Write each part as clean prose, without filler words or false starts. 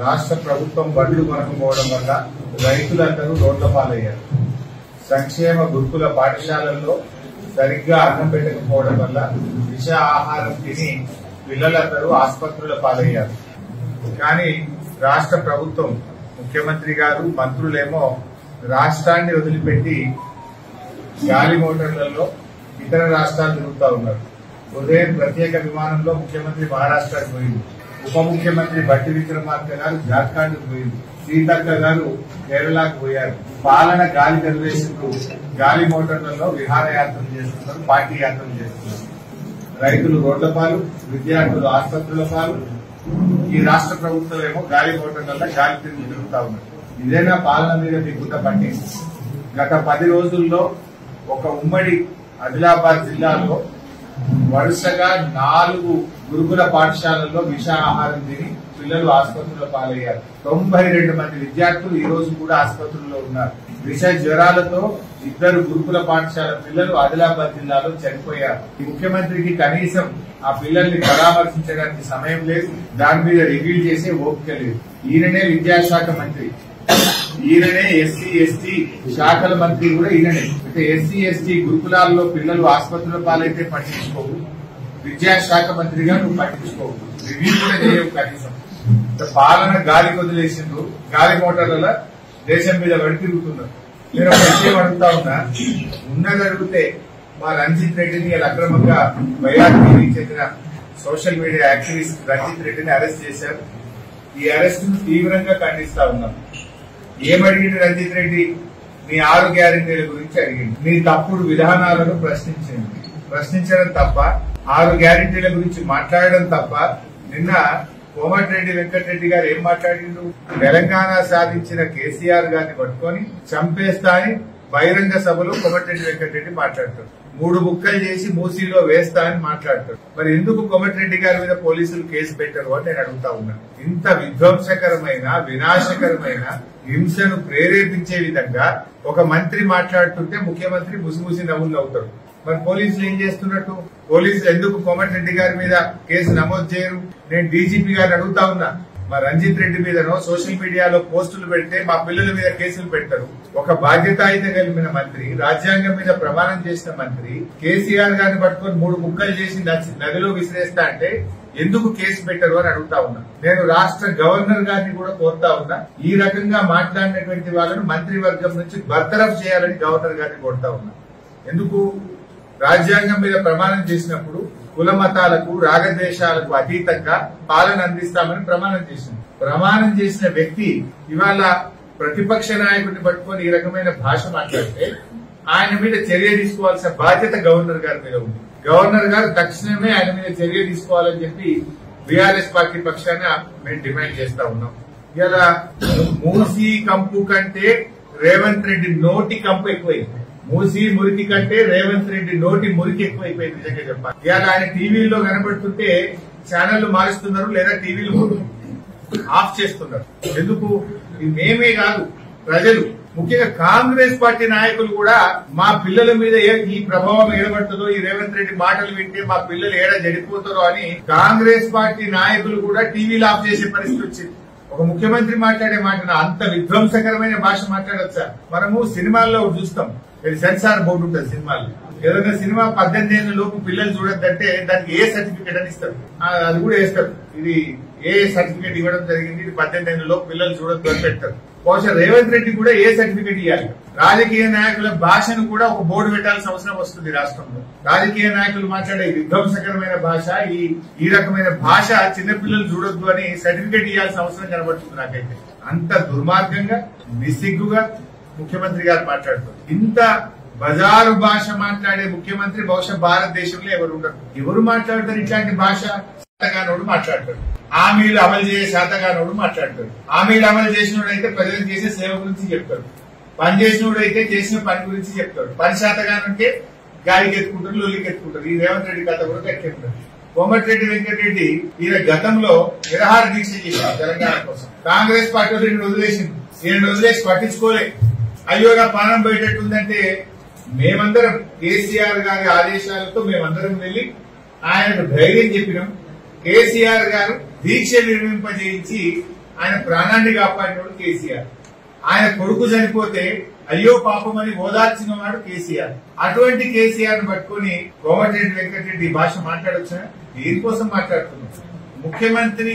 రాష్ట్ర ప్రభుత్వం బండ్లు కొనకపోవడం వల్ల రైతులందరూ రోడ్ల పాలయ్యారు. సంక్షేమ గురుకుల పాఠశాలల్లో సరిగ్గా అన్నం పెట్టకపోవడం వల్ల విష ఆహారం తిని పిల్లలందరూ ఆసుపత్రుల పాలయ్యారు. కానీ రాష్ట్ర ప్రభుత్వం, ముఖ్యమంత్రి గారు, మంత్రులేమో రాష్ట్రాన్ని వదిలిపెట్టి గాలి మోటార్లలో ఇతర రాష్ట్రాలు తిరుగుతా ఉన్నారు. ఉదయం ప్రత్యేక విమానంలో ముఖ్యమంత్రి మహారాష్ట్రకు పోయింది. ఉప ముఖ్యమంత్రి బట్టి విక్రమార్క గారు జార్ఖండ్ పోయింది. సీతక్క గారు కేరళకు పోయారు. పాలన గాలి గదివేసుకుంటూ గాలి మోటార్లలో విహారయాత్రలు చేస్తున్నారు, పార్టీ యాత్రలు చేస్తున్నారు. రైతులు రోడ్ల పాలు, విద్యార్థులు ఆసుపత్రుల పాలు. ఈ రాష్ట్ర ప్రభుత్వం ఏమో గాలి మోటార్లలో గాలి తిరుగుతా ఉన్నారు. ఇదేనా పాలన మీద దిగుత పట్టి? గత 10 రోజుల్లో ఒక ఉమ్మడి ఆదిలాబాద్ జిల్లాలో వరుసగా 4 గురుకుల పాఠశాలల్లో విష ఆహారం తిని పిల్లలు ఆసుపత్రుల పాలయ్యారు. 92 మంది విద్యార్థులు ఈ రోజు కూడా ఆసుపత్రుల్లో ఉన్నారు. విష జ్వరాలతో 2 గురుకుల పాఠశాల పిల్లలు ఆదిలాబాద్ జిల్లాలో చనిపోయారు. ఈ ముఖ్యమంత్రికి కనీసం ఆ పిల్లల్ని పరామర్శించడానికి సమయం లేదు, దాని మీద రివ్యూ చేసే ఓపిక లేదు. ఈయననే విద్యాశాఖ మంత్రి, ఈయననే ఎస్సీ ఎస్టీ శాఖల మంత్రి కూడా ఈయననే. అంటే ఎస్సీ ఎస్టీ గురుకులాల్లో పిల్లలు ఆసుపత్రుల పాలైతే పట్టించుకోవు, విద్యాశాఖ మంత్రిగా నువ్వు పట్టించుకోవు, రివ్యూ కూడా చేయవు కనీసం. పాలన గాలి వదిలేసిండ్రు, గాలి మోటార్ల దేశం మీద పడి తిరుగుతున్నారు. నేను ఒక విషయం అడుగుతా ఉన్నా, ఉన్నది అడిగితే మా రంజిత్ రెడ్డిని అక్రమంగా వైఆర్టీకి చెందిన సోషల్ మీడియా యాక్టివిస్ట్ రంజిత్ రెడ్డిని అరెస్ట్ చేశారు. ఈ అరెస్ట్ ను తీవ్రంగా ఖండిస్తా ఉన్నాం. ఏమడిగింది రంజిత్ రెడ్డి? నీ 6 గ్యారెంటీల గురించి అడిగింది. నీ తప్పుడు విధానాలను ప్రశ్నించడం తప్ప, 6 గ్యారెంటీల గురించి మాట్లాడడం తప్ప. నిన్న కోమటిరెడ్డి వెంకటరెడ్డి గారు ఏం మాట్లాడిండు? తెలంగాణ సాధించిన కేసీఆర్ గారిని పట్టుకొని చంపేస్తా అని బహిరంగ సభలో కోమటిరెడ్డి వెంకటరెడ్డి మాట్లాడతాడు. 3 ముక్కలు చేసి మూసీలో వేస్తా అని మాట్లాడతాడు. మరి ఎందుకు కోమటిరెడ్డి గారి మీద పోలీసులు కేసు పెట్టరు అని నేను అడుగుతా ఉన్నాను. ఇంత విధ్వంసకరమైన, వినాశకరమైన హింసను ప్రేరేపించే విధంగా ఒక మంత్రి మాట్లాడుతుంటే ముఖ్యమంత్రి ముసిముసి నవ్వులు అవుతాడు. మరి పోలీసులు ఏం చేస్తున్నట్టు? పోలీసులు ఎందుకు కోమటిరెడ్డి గారి మీద కేసు నమోదు చేయరు? నేను డీజీపీ గారిని అడుగుతా ఉన్నా. మా రంజిత్ రెడ్డి మీదనో సోషల్ మీడియాలో పోస్టులు పెడితే మా పిల్లల మీద కేసులు పెట్టరు. ఒక బాధ్యతాయుత కలిగిన మంత్రి, రాజ్యాంగం మీద ప్రమాణం చేసిన మంత్రి కేసీఆర్ గారిని పట్టుకొని 3 ముక్కలు చేసి నదిలో విసిరేస్తా అంటే ఎందుకు కేసు పెట్టరు అని అడుగుతా ఉన్నా. నేను రాష్ట్ర గవర్నర్ గారిని కూడా కోరుతా ఉన్నా, ఈ రకంగా మాట్లాడినటువంటి వాళ్ళను మంత్రివర్గం నుంచి బర్తరఫ్ చేయాలని గవర్నర్ గారిని కోరుతా ఉన్నా. ఎందుకు? రాజ్యాంగం మీద ప్రమాణం చేసినప్పుడు కుల మతాలకు, రాగద్వేషాలకు అతీతంగా పాలన అందిస్తామని ప్రమాణం చేసిన వ్యక్తి ఇవాళ ప్రతిపక్ష నాయకుడిని పట్టుకొని ఈ రకమైన భాష మాట్లాడితే ఆయన మీద చర్య తీసుకోవాల్సిన బాధ్యత గవర్నర్ గారి మీద ఉంది. గవర్నర్ గారు తక్షణమే ఆయన మీద చర్య తీసుకోవాలని చెప్పి బీఆర్ఎస్ పార్టీ పక్షాన మేము డిమాండ్ చేస్తా ఉన్నాం. ఇలా మూసీ కంపు కంటే రేవంత్ రెడ్డి నోటి కంపు ఎక్కువైంది. మూసీ మురికి కంటే రేవంత్ రెడ్డి నోటి మురికి ఎక్కువైపోయింది. నిజంగా చెప్పాలి, ఇవాళ ఆయన టీవీలో కనబడుతుంటే ఛానళ్లు మారుస్తున్నారు, లేదా టీవీలు ఆఫ్ చేస్తున్నారు. ఎందుకు? మేమే కాదు, ప్రజలు, ముఖ్యంగా కాంగ్రెస్ పార్టీ నాయకులు కూడా మా పిల్లల మీద ఈ ప్రభావం ఏడబడుతుందో, ఈ రేవంత్ రెడ్డి మాటలు వింటే మా పిల్లలు ఏడ జడిపోతారో అని కాంగ్రెస్ పార్టీ నాయకులు కూడా టీవీలు ఆఫ్ చేసే పరిస్థితి వచ్చింది. ఒక ముఖ్యమంత్రి మాట్లాడే మాట అంత విధ్వంసకరమైన భాష మాట్లాడొచ్చా? మనము సినిమాల్లో చూస్తాం, సెన్సార్ బోర్డు ఉంటుంది సినిమాల్లో. ఏదైనా సినిమా 18 ఏళ్ల లోపు పిల్లలు చూడొద్దంటే దానికి ఏ సర్టిఫికేట్ అని ఇస్తారు, అది కూడా వేస్తారు. ఇది ఏ సర్టిఫికేట్ ఇవ్వడం జరిగింది, ఇది 18 ఏళ్ల లోపు పిల్లలు చూడొద్దు అని పెడతారు. బహుశా రేవంత్ రెడ్డి కూడా ఏ సర్టిఫికేట్ ఇవ్వాలి? రాజకీయ నాయకుల భాషను కూడా ఒక బోర్డు పెట్టాల్సిన అవసరం వస్తుంది రాష్ట్రంలో. రాజకీయ నాయకులు మాట్లాడే విధ్వంసకరమైన భాష, ఈ రకమైన భాష చిన్నపిల్లలు చూడొద్దు అని సర్టిఫికేట్ ఇవ్వాల్సిన అవసరం కనబడుతుంది నాకైతే. అంత దుర్మార్గంగా, నిస్సిగ్గుగా ముఖ్యమంత్రి గారు మాట్లాడుతారు. ఇంత బజారు భాష మాట్లాడే ముఖ్యమంత్రి బహుశా భారతదేశంలో ఎవరు ఉండరు. ఎవరు మాట్లాడతారు ఇట్లాంటి భాష? శాతగానోడు మాట్లాడతాడు, హామీలు అమలు చేసే శాతగానోడు మాట్లాడతాడు. హామీలు అమలు చేసినోడైతే ప్రజలకు చేసే సేవ గురించి చెప్తాడు, పని చేసినోడైతే చేసిన పని గురించి చెప్తాడు. పని శాతగానంటే గాలికి ఎత్తుకుంటారు, లొల్లికి ఎత్తుకుంటారు. ఈ రేవంత్ రెడ్డి కథ కూడా కట్టేస్తారు. కోమటిరెడ్డి వెంకటరెడ్డి ఈయన గతంలో నిరాహార దీక్ష చేశారు తెలంగాణ కోసం. కాంగ్రెస్ పార్టీ ఈయన వదిలేసింది, ఈయన వదిలేసి పట్టించుకోలే. అయ్యో నా ప్రాణం బయటట్టుందంటే మేమందరం కేసీఆర్ గారి ఆదేశాలతో మేమందరం వెళ్లి ఆయనకు ధైర్యం చెప్పినాం. కేసీఆర్ గారు దీక్ష విరమింపజేయించి ఆయన ప్రాణాన్ని కాపాడినోడు కేసీఆర్. ఆయన కొడుకు చనిపోతే అయ్యో పాపం అని ఓదార్చిన వాడు కేసీఆర్. అటువంటి కేసీఆర్ ను పట్టుకుని కోమటిరెడ్డి వెంకటరెడ్డి ఈ భాష మాట్లాడొచ్చా? దీనికోసం మాట్లాడుతున్నాం. ముఖ్యమంత్రి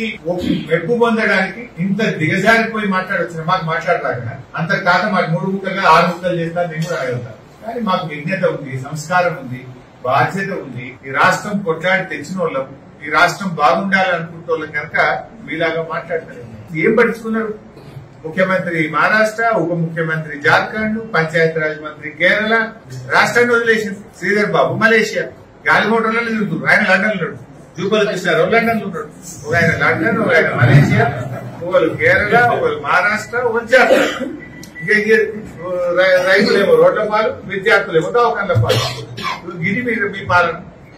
మెప్పు పొందడానికి ఇంత దిగజారిపోయి మాట్లాడొచ్చిన మాకు మాట్లాడతాగా అంత కాక మాకు 3 ముక్కలుగా 6 ముక్కలు చేస్తారు నేను కూడా అడుగుతాను. కానీ మాకు విజ్ఞత ఉంది, సంస్కారం ఉంది, బాధ్యత ఉంది. ఈ రాష్ట్రం కొట్లాడి తెచ్చిన వాళ్ళం, ఈ రాష్ట్రం బాగుండాలనుకుంటే వాళ్ళం కనుక మీలాగా మాట్లాడతారు. ఏం పట్టించుకున్నారు? ముఖ్యమంత్రి మహారాష్ట్ర, ఉప ముఖ్యమంత్రి జార్ఖండ్, పంచాయతీరాజ్ మంత్రి కేరళ, రాష్ట్రాన్ని వదిలేసింది. శ్రీధర్ బాబు మలేషియా గాలిమోటర్లలో తిరుగుతున్నారు. ఆయన లండన్ ఉన్నాడు, జూపల్ కృష్ణారావు లండన్ లో ఉన్నాడు. ఒక ఆయన లండన్, ఒక ఆయన మలేషియా, ఒకరు కేరళ, ఒకరు మహారాష్ట్ర, ఒకరు జార్ఖండ్. రైతులేమో రోడ్ల పాలు, విద్యార్థులేమో దవాఖాన్ల పాలు. ఇది మీ పాలన,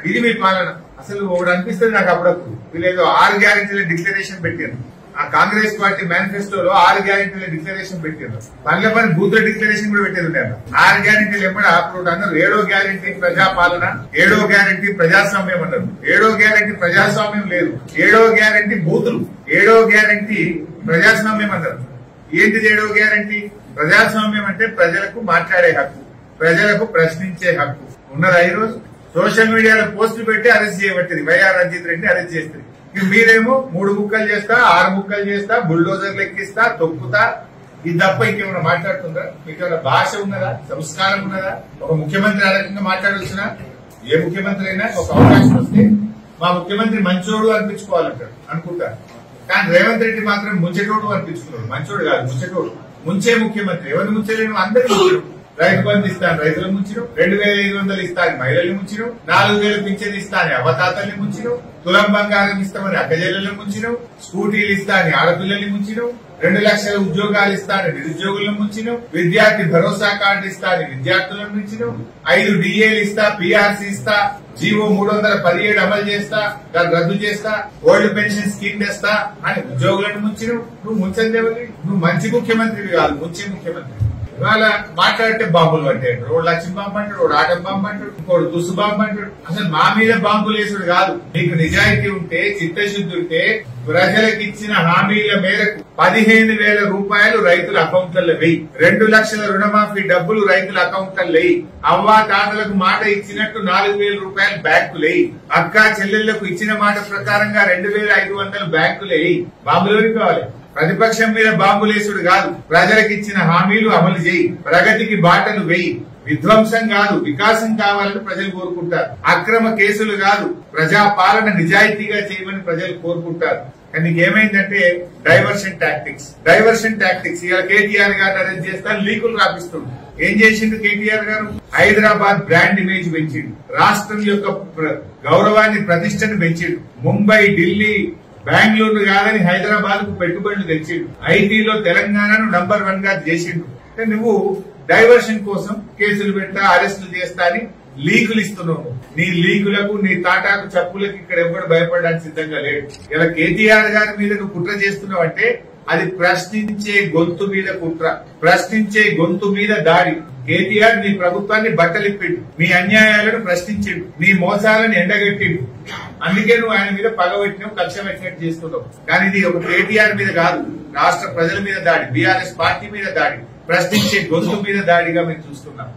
ఇది మీ పాలన. అసలు ఒకటి అనిపిస్తుంది నాకు అప్పుడప్పుడు, వీళ్ళేదో 6 గ్యారెంటీల డిక్లరేషన్ పెట్టారు. ఆ కాంగ్రెస్ పార్టీ మేనిఫెస్టోలో 6 గ్యారెంటీల డిక్లరేషన్ పెట్టారు. పనుల పని బూత్ల డిక్లరేషన్ కూడా పెట్టారు. 6 గ్యారెంటీలు ఎప్పుడు అప్పుడు అన్నారు 7వ గ్యారెంటీ ప్రజాపాలన, 7వ గ్యారెంటీ ప్రజాస్వామ్యం అన్నారు. 7వ గ్యారెంటీ ప్రజాస్వామ్యం లేదు, 7వ గ్యారెంటీ బూతులు, 7వ గ్యారెంటీ ప్రజాస్వామ్యం అన్నారు. ఏంటిది 7వ గ్యారెంటీ? ప్రజాస్వామ్యం అంటే ప్రజలకు మాట్లాడే హక్కు, ప్రజలకు ప్రశ్నించే హక్కు ఉన్నదా? ఈ రోజు సోషల్ మీడియాలో పోస్టులు పెట్టి అరెస్ట్ చేయబట్టింది. వైఆర్ రంజిత్ రెడ్డి అరెస్ట్ చేస్తుంది. మీరేమో 3 ముక్కలు చేస్తా, 6 ముక్కలు చేస్తా, బుల్డోజర్లు ఎక్కిస్తా, తొక్కుతా, ఇది తప్ప ఇంకేమైనా మాట్లాడుతుందా? మీకు ఏమైనా భాష ఉన్నదా? సంస్కారం ఉన్నదా? ఒక ముఖ్యమంత్రి ఆ రకంగా మాట్లాడవచ్చునా? ఏ ముఖ్యమంత్రి అయినా ఒక అవకాశం వస్తే మా ముఖ్యమంత్రి మంచోడు అనిపించుకోవాలంటాడు అనుకుంటారు. కానీ రేవంత్ రెడ్డి మాత్రం ముంచెటోడు అనిపించుకున్నాడు. మంచోడు కాదు, ముంచెటోడు. ముంచే ముఖ్యమంత్రి. ఎవరిని ముంచలేను? అందరినీ ముంచడు. రైతు బంధు ఇస్తాను, రైతులను ముంచిను. 2500 ఇస్తాను, మహిళల్ని ముంచిను. 4000 పింఛన్ ఇస్తాను, అవతాతల్ని ముంచిను. తులం బంగారం ఇస్తామని అక్కజల్లను ముంచిను. స్కూటీలు ఇస్తాను, ఆడపిల్లల్ని ముంచిను. 2 లక్షల ఉద్యోగాలు ఇస్తాను, నిరుద్యోగులను ముంచిను. విద్యార్థి భరోసా కార్డు ఇస్తాను, విద్యార్థులను ముంచిను. 5 డిఏలు ఇస్తా, పిఆర్సీ ఇస్తా, జీవో 317 అమలు చేస్తా, దాన్ని రద్దు చేస్తా, ఓల్డ్ పెన్షన్ స్కీమ్ తెస్తా అని ఉద్యోగులను ముంచిను. నువ్వు ముంచందేవని? నువ్వు మంచి ముఖ్యమంత్రివి కాదు, ముంచే ముఖ్యమంత్రి. ఇవాళ మాట్లాడితే బాంబులు పట్టాడు. రోడ్ లక్ష్మీ బాంబు అంటాడు, రోడ్ ఆటం బాంబు అంటాడు, ఇంకోటి తుసు బాంబు అంటాడు. అసలు మా మీద బాంబులు వేసుడు కాదు. నీకు నిజాయితీ ఉంటే, చిత్తశుద్ధి ఉంటే ప్రజలకు ఇచ్చిన హామీల మేరకు 15,000 రూపాయలు రైతుల అకౌంట్లలో వెయ్యి. 2 లక్షల రుణమాఫీ డబ్బులు రైతుల అకౌంట్లలో వెయ్యి. అవ్వా తాతలకు మాట ఇచ్చినట్టు 4,000 రూపాయలు బ్యాంకులు వెయ్యి. అక్కా చెల్లెళ్లకు ఇచ్చిన మాట ప్రకారంగా 2,500 బ్యాంకులు వెయ్యి. బాంబులోని కావాలి. ప్రతిపక్షం మీద బాంబులేసుడు కాదు, ప్రజలకు ఇచ్చిన హామీలు అమలు చేయి, ప్రగతికి బాటలు వేయి. విధ్వంసం కాదు, వికాసం కావాలని ప్రజలు కోరుకుంటారు. అక్రమ కేసులు కాదు, ప్రజా పాలన నిజాయితీగా చేయమని ప్రజలు కోరుకుంటారు. కానీ నీకేమైందంటే డైవర్షన్ టాక్టిక్స్. ఇవాళ కేటీఆర్ గారు అరెస్ట్ చేస్తారు, లీకులు రాపిస్తుంది. ఏం చేసిండు కేటీఆర్ గారు? హైదరాబాద్ బ్రాండ్ ఇమేజ్ పెంచిండు, రాష్ట్రం యొక్క గౌరవాన్ని ప్రతిష్టను పెంచిండు. ముంబై, ఢిల్లీ, బెంగళూరు కాదని హైదరాబాద్ కు పెట్టుబడులు తెచ్చిండు. ఐటీలో తెలంగాణను నంబర్ 1 గా చేసిండు. నువ్వు డైవర్షన్ కోసం కేసులు పెడతా, అరెస్టులు చేస్తా అని లీకులు ఇస్తున్నావు. నీ లీకులకు, నీ తాటాకు చప్పులకు ఇక్కడ ఎవ్వడు భయపడడానికి సిద్ధంగా లేడు. ఇలా కేటీఆర్ గారి మీద నువ్వు కుట్ర చేస్తున్నావు అంటే అది ప్రశ్నించే గొంతు మీద కుట్ర, ప్రశ్నించే గొంతు మీద దాడి. కేటీఆర్ నీ ప్రభుత్వాన్ని బట్టలిప్పిండు, నీ అన్యాయాలను ప్రశ్నించిండు, నీ మోసాలను ఎండగట్టిండు. అందుకే నువ్వు ఆయన మీద పగబెట్టినావు, కక్ష పెట్టినట్టు చేస్తున్నావు. కానీ ఇది ఒక కేటీఆర్ మీద కాదు, రాష్ట్ర ప్రజల మీద దాడి, బీఆర్ఎస్ పార్టీ మీద దాడి, ప్రశ్నించే గొంతు మీద దాడిగా మేము చూస్తున్నాం.